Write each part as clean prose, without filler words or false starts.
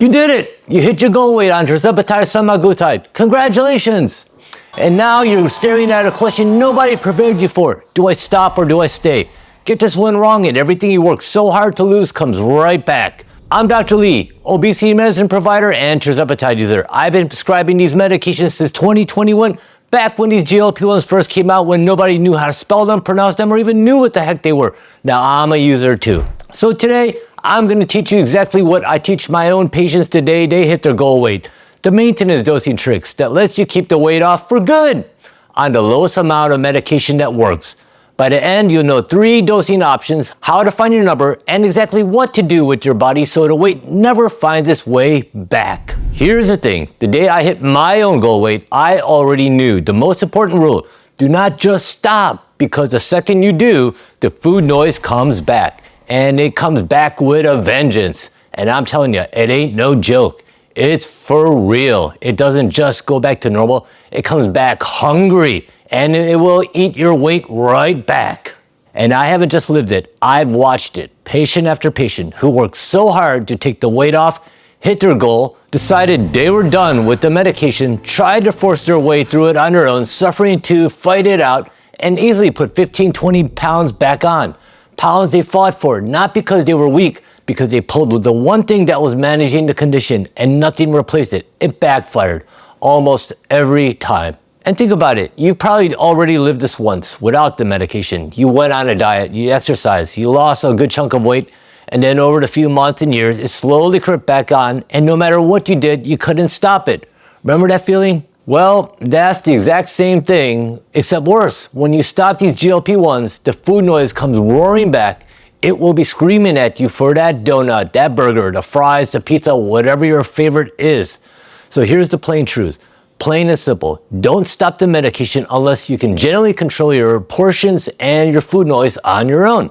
You did it! You hit your goal weight on Tirzepatide Semaglutide. Congratulations! And now you're staring at a question nobody prepared you for. Do I stop or do I stay? Get this one wrong and everything you worked so hard to lose comes right back. I'm Dr. Lee, obesity medicine provider and Tirzepatide user. I've been prescribing these medications since 2021, back when these GLP-1s first came out, when nobody knew how to spell them, pronounce them, or even knew what the heck they were. Now I'm a user too. So today, I'm going to teach you exactly what I teach my own patients today. They hit their goal weight. The maintenance dosing tricks that lets you keep the weight off for good on the lowest amount of medication that works. By the end, you'll know 3 dosing options, how to find your number, and exactly what to do with your body so the weight never finds its way back. Here's the thing, the day I hit my own goal weight, I already knew the most important rule: do not just stop, because the second you do, the food noise comes back. And it comes back with a vengeance. And I'm telling you, it ain't no joke. It's for real. It doesn't just go back to normal. It comes back hungry, and it will eat your weight right back. And I haven't just lived it. I've watched it. Patient after patient who worked so hard to take the weight off, hit their goal, decided they were done with the medication, tried to force their way through it on their own, suffering to fight it out, and easily put 15, 20 pounds back on. Pounds they fought for, not because they were weak, because they pulled with the one thing that was managing the condition and nothing replaced it. It backfired almost every time. And think about it, you probably already lived this once without the medication. You went on a diet, you exercised, you lost a good chunk of weight, and then over the few months and years, it slowly crept back on, and no matter what you did, you couldn't stop it. Remember that feeling? Well, that's the exact same thing, except worse. When you stop these GLP-1s, the food noise comes roaring back. It will be screaming at you for that donut, that burger, the fries, the pizza, whatever your favorite is. So here's the plain truth. Plain and simple. Don't stop the medication unless you can generally control your portions and your food noise on your own.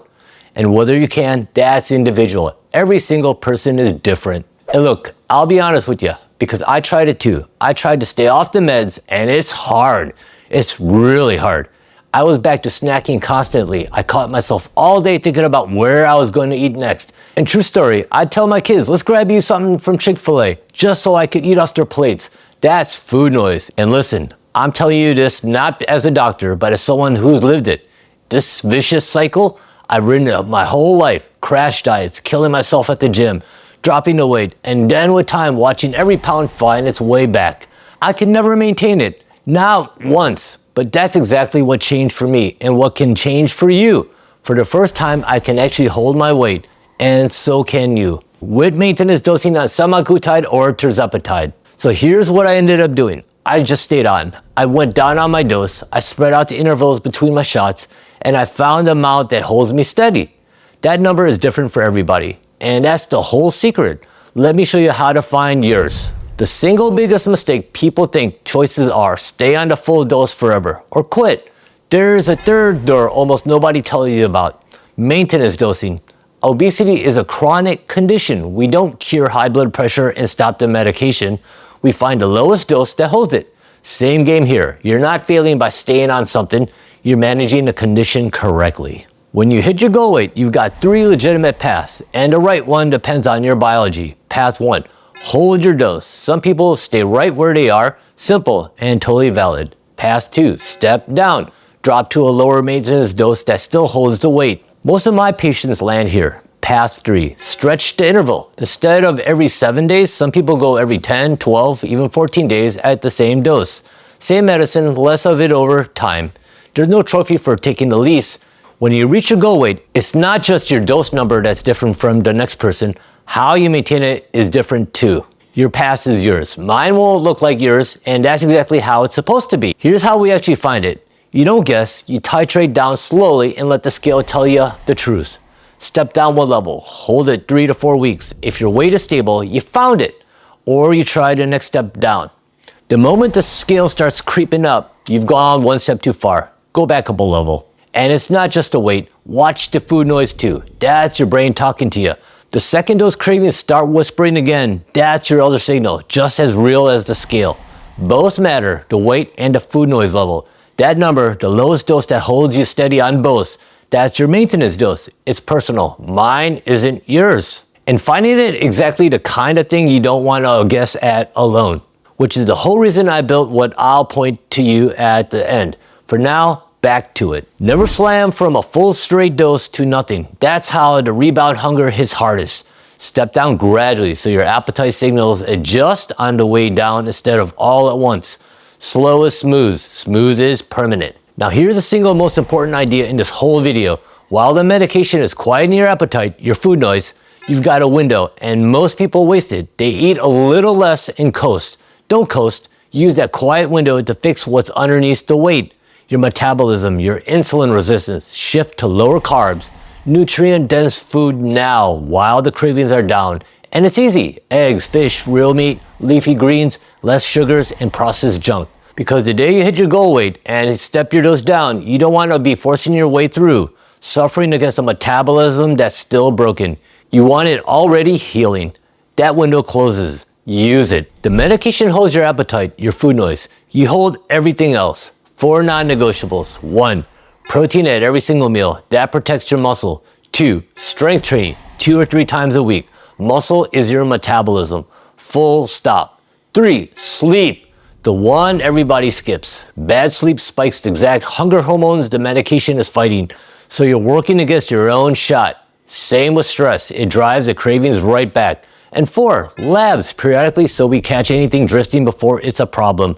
And whether you can, that's individual. Every single person is different. And look, I'll be honest with you, because I tried it too. I tried to stay off the meds, and it's hard. It's really hard. I was back to snacking constantly. I caught myself all day thinking about where I was going to eat next. And true story, I'd tell my kids, let's grab you something from Chick-fil-A, just so I could eat off their plates. That's food noise. And listen, I'm telling you this not as a doctor, but as someone who's lived it. This vicious cycle, I've ridden it up my whole life. Crash diets, killing myself at the gym, dropping the weight, and then with time watching every pound find its way back. I could never maintain it, not once, but that's exactly what changed for me and what can change for you. For the first time, I can actually hold my weight, and so can you, with maintenance dosing on Semaglutide or Tirzepatide. So here's what I ended up doing. I just stayed on. I went down on my dose, I spread out the intervals between my shots, and I found the amount that holds me steady. That number is different for everybody. And that's the whole secret. Let me show you how to find yours. The single biggest mistake people think choices are stay on the full dose forever or quit. There's a third door almost nobody tells you about: maintenance dosing. Obesity is a chronic condition. We don't cure high blood pressure and stop the medication. We find the lowest dose that holds it. Same game here. You're not failing by staying on something. You're managing the condition correctly. When you hit your goal weight, you've got 3 legitimate paths, and the right one depends on your biology. Path 1, hold your dose. Some people stay right where they are, simple and totally valid. Path 2, step down. Drop to a lower maintenance dose that still holds the weight. Most of my patients land here. Path 3, stretch the interval. Instead of every 7 days, some people go every 10, 12, even 14 days at the same dose. Same medicine, less of it over time. There's no trophy for taking the least. When you reach your goal weight, it's not just your dose number that's different from the next person. How you maintain it is different too. Your path is yours. Mine won't look like yours, and that's exactly how it's supposed to be. Here's how we actually find it. You don't guess, you titrate down slowly and let the scale tell you the truth. Step down 1 level, hold it 3 to 4 weeks. If your weight is stable, you found it, or you try the next step down. The moment the scale starts creeping up, you've gone 1 step too far. Go back up a level. And it's not just the weight, watch the food noise too. That's your brain talking to you. The second those cravings start whispering again, that's your other signal, just as real as the scale. Both matter, the weight and the food noise level. That number, the lowest dose that holds you steady on both, that's your maintenance dose. It's personal. Mine isn't yours. and finding it exactly the kind of thing you don't want to guess at alone, which is the whole reason I built what I'll point to you at the end. For now, back to it. Never slam from a full straight dose to nothing. That's how the rebound hunger hits hardest. Step down gradually so your appetite signals adjust on the way down instead of all at once. Slow is smooth, smooth is permanent. Now here's the single most important idea in this whole video. While the medication is quieting your appetite, your food noise, you've got a window, and most people waste it. They eat a little less and coast. Don't coast, use that quiet window to fix what's underneath the weight. Your metabolism, your insulin resistance, shift to lower carbs, nutrient-dense food now while the cravings are down. And it's easy, eggs, fish, real meat, leafy greens, less sugars, and processed junk. Because the day you hit your goal weight and step your dose down, you don't want to be forcing your way through, suffering against a metabolism that's still broken. You want it already healing. That window closes. Use it. The medication holds your appetite, your food noise. You hold everything else. 4 non-negotiables. 1. Protein at every single meal. That protects your muscle. 2. Strength training. 2 or 3 times a week. Muscle is your metabolism. Full stop. 3. Sleep. The one everybody skips. Bad sleep spikes the exact hunger hormones the medication is fighting. So you're working against your own shot. Same with stress. It drives the cravings right back. And 4. Labs periodically so we catch anything drifting before it's a problem.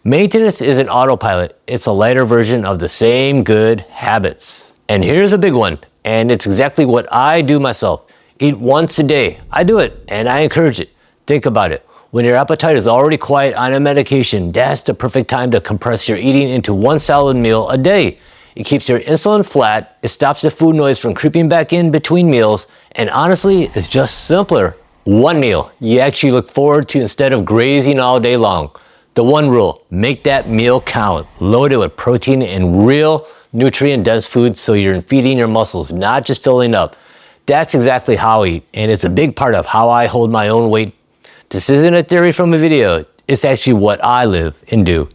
Maintenance isn't autopilot. It's a lighter version of the same good habits. And here's a big one. And it's exactly what I do myself. Eat once a day. I do it and I encourage it. Think about it. When your appetite is already quiet on a medication, that's the perfect time to compress your eating into 1 solid meal a day. It keeps your insulin flat, it stops the food noise from creeping back in between meals, and honestly, it's just simpler. 1 meal you actually look forward to instead of grazing all day long. The 1 rule, make that meal count. Load it with protein and real nutrient-dense food so you're feeding your muscles, not just filling up. That's exactly how I eat, and it's a big part of how I hold my own weight. This isn't a theory from a video, it's actually what I live and do.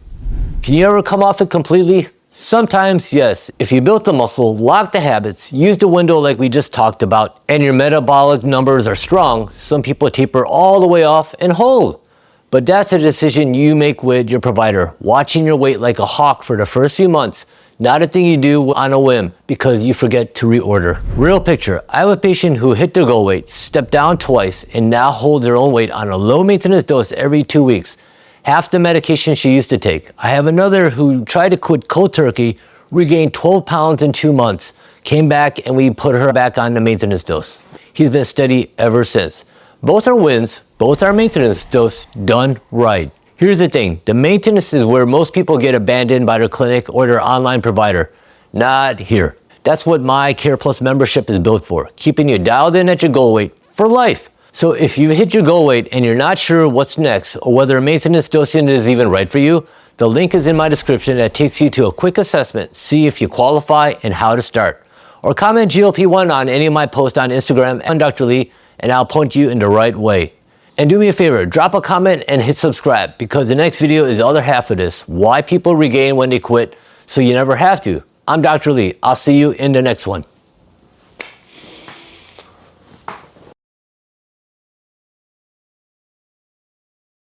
Can you ever come off it completely? Sometimes, yes. If you built the muscle, lock the habits, use the window like we just talked about, and your metabolic numbers are strong, some people taper all the way off and hold. But that's a decision you make with your provider, watching your weight like a hawk for the first few months. Not a thing you do on a whim because you forget to reorder. Real picture, I have a patient who hit their goal weight, stepped down twice, and now holds their own weight on a low maintenance dose every 2 weeks. Half the medication she used to take. I have another who tried to quit cold turkey, regained 12 pounds in 2 months, came back and we put her back on the maintenance dose. He's been steady ever since. Both are wins, both are maintenance dose done right. Here's the thing, the maintenance is where most people get abandoned by their clinic or their online provider. Not here. That's what my Care Plus membership is built for, keeping you dialed in at your goal weight for life. So if you hit your goal weight and you're not sure what's next or whether maintenance dosing is even right for you, the link is in my description that takes you to a quick assessment, see if you qualify and how to start. Or comment GLP-1 on any of my posts on Instagram and Dr. Lee, and I'll point you in the right way. And do me a favor, drop a comment and hit subscribe because the next video is the other half of this, why people regain when they quit so you never have to. I'm Dr. Lee. I'll see you in the next one.